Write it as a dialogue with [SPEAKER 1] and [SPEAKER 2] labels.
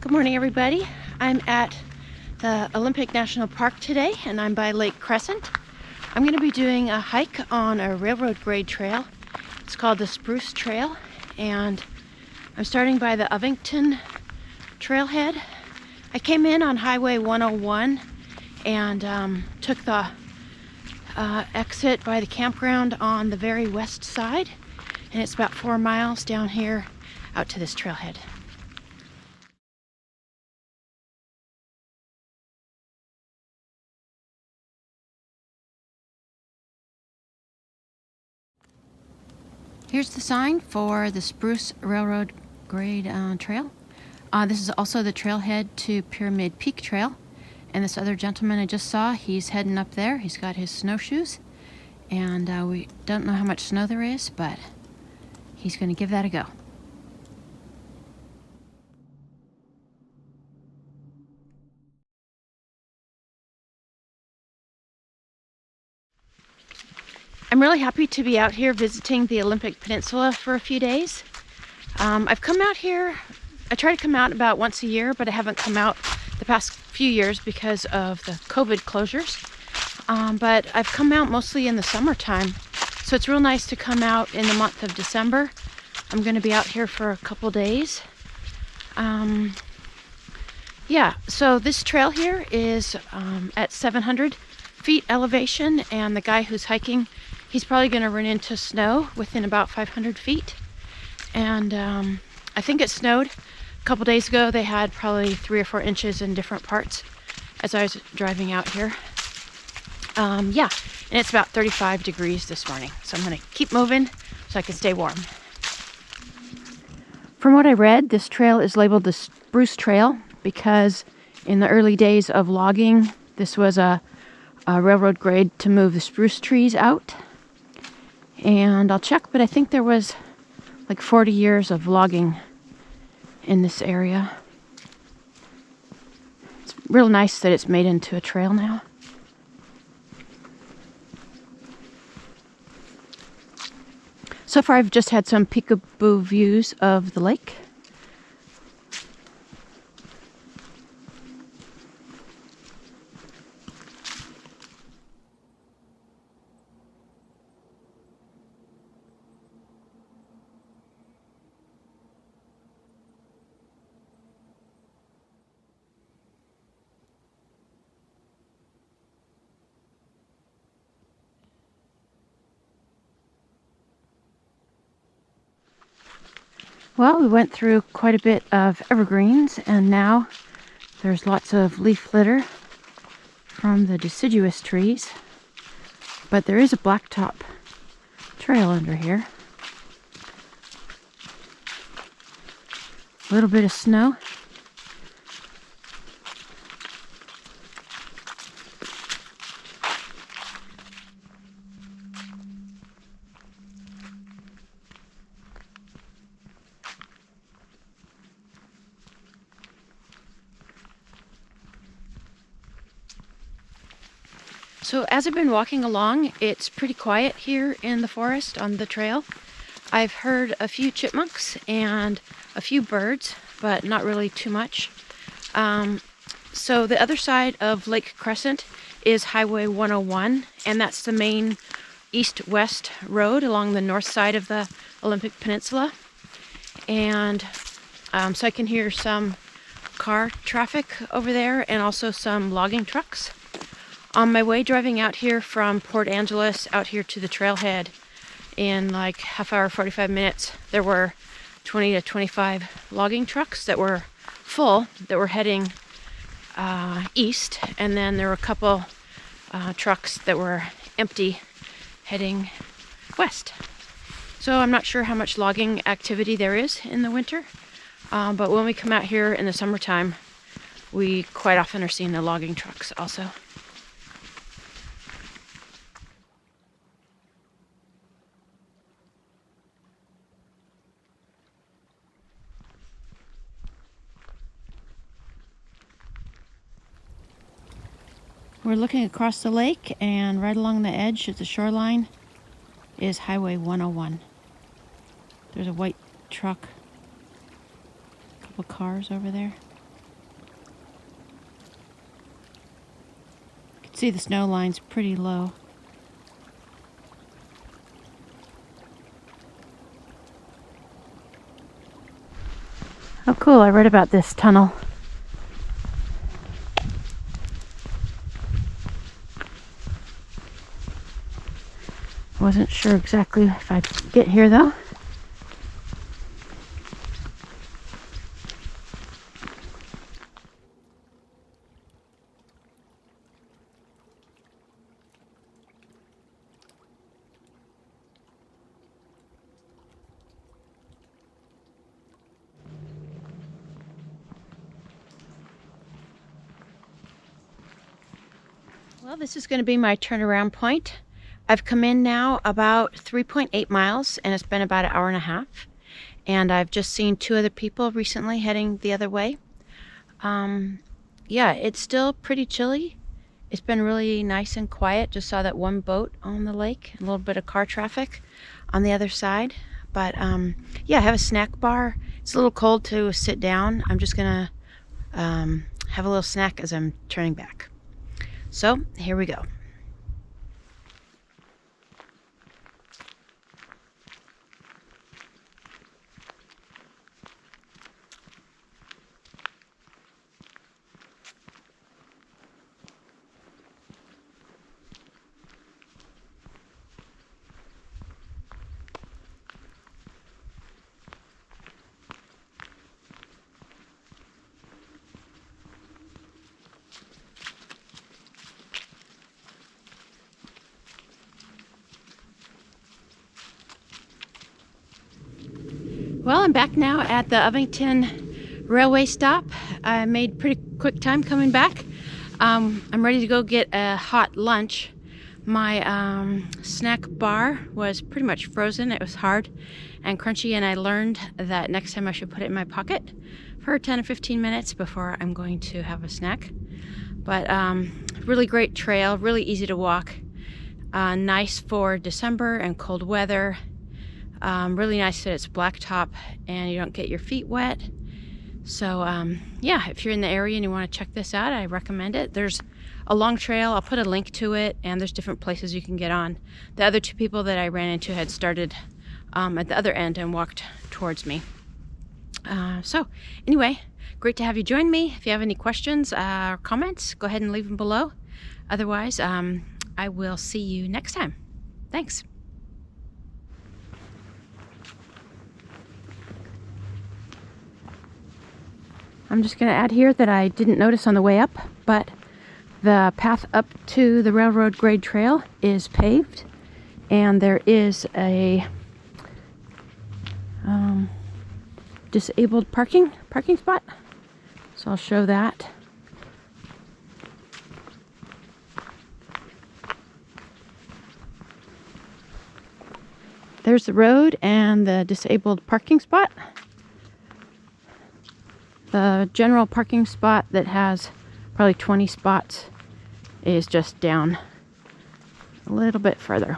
[SPEAKER 1] Good morning, everybody. I'm at the Olympic National Park today, and I'm by Lake Crescent. I'm going to be doing a hike on a railroad grade trail. It's called the Spruce Trail, and I'm starting by the Ovington trailhead. I came in on Highway 101 and took the exit by the campground on the very west side, and it's about 4 miles down here out to this trailhead. Here's the sign for the Spruce Railroad Grade Trail. This is also the trailhead to Pyramid Peak Trail. And this other gentleman I just saw, he's heading up there. He's got his snowshoes. And we don't know how much snow there is, but he's going to give that a go. I'm really happy to be out here visiting the Olympic Peninsula for a few days. I've come out here, I try to come out about once a year, but I haven't come out the past few years because of the COVID closures. But I've come out mostly in the summertime, so it's real nice to come out in the month of December. I'm going to be out here for a couple days. Yeah, so this trail here is at 700 feet elevation, and the guy who's hiking, he's probably going to run into snow within about 500 feet. And I think it snowed a couple days ago. They had probably 3 or 4 inches in different parts as I was driving out here. Yeah, and it's about 35 degrees this morning. So I'm going to keep moving so I can stay warm. From what I read, this trail is labeled the Spruce Trail because in the early days of logging, this was a railroad grade to move the spruce trees out. And I'll check, but I think there was like 40 years of logging in this area. It's real nice that it's made into a trail now. So far I've just had some peekaboo views of the lake. Well, we went through quite a bit of evergreens, and now there's lots of leaf litter from the deciduous trees, but there is a blacktop trail under here. A little bit of snow. So as I've been walking along, it's pretty quiet here in the forest on the trail. I've heard a few chipmunks and a few birds, but not really too much. So the other side of Lake Crescent is Highway 101, and that's the main east-west road along the north side of the Olympic Peninsula. And so I can hear some car traffic over there and also some logging trucks. On my way driving out here from Port Angeles out here to the trailhead in like half hour, 45 minutes, there were 20 to 25 logging trucks that were full, that were heading east, and then there were a couple trucks that were empty heading west. So I'm not sure how much logging activity there is in the winter, but when we come out here in the summertime, we quite often are seeing the logging trucks also. We're looking across the lake, and right along the edge of the shoreline is Highway 101. There's a white truck, a couple cars over there. See, the snow line's pretty low. Oh cool, I read about this tunnel. I wasn't sure exactly if I'd get here though. Well, this is going to be my turnaround point. I've come in now about 3.8 miles and it's been about an hour and a half. And I've just seen 2 other people recently heading the other way. Yeah, it's still pretty chilly. It's been really nice and quiet. Just saw that one boat on the lake, a little bit of car traffic on the other side. But yeah, I have a snack bar. It's a little cold to sit down. I'm just gonna have a little snack as I'm turning back. So here we go. Well, I'm back now at the Ovington railway stop. I made pretty quick time coming back. I'm ready to go get a hot lunch. My snack bar was pretty much frozen. It was hard and crunchy, and I learned that next time I should put it in my pocket for 10 or 15 minutes before I'm going to have a snack. But really great trail, really easy to walk. Nice for December and cold weather. Really nice that it's blacktop and you don't get your feet wet. So yeah, if you're in the area and you want to check this out, I recommend it. There's a long trail. I'll put a link to it, and there's different places you can get on. The other 2 people that I ran into had started at the other end and walked towards me. So anyway, great to have you join me. If you have any questions or comments, go ahead and leave them below. Otherwise, I will see you next time. Thanks. I'm just going to add here that I didn't notice on the way up, but the path up to the railroad grade trail is paved, and there is a disabled parking spot. So I'll show that. There's the road and the disabled parking spot. The general parking spot that has probably 20 spots is just down a little bit further.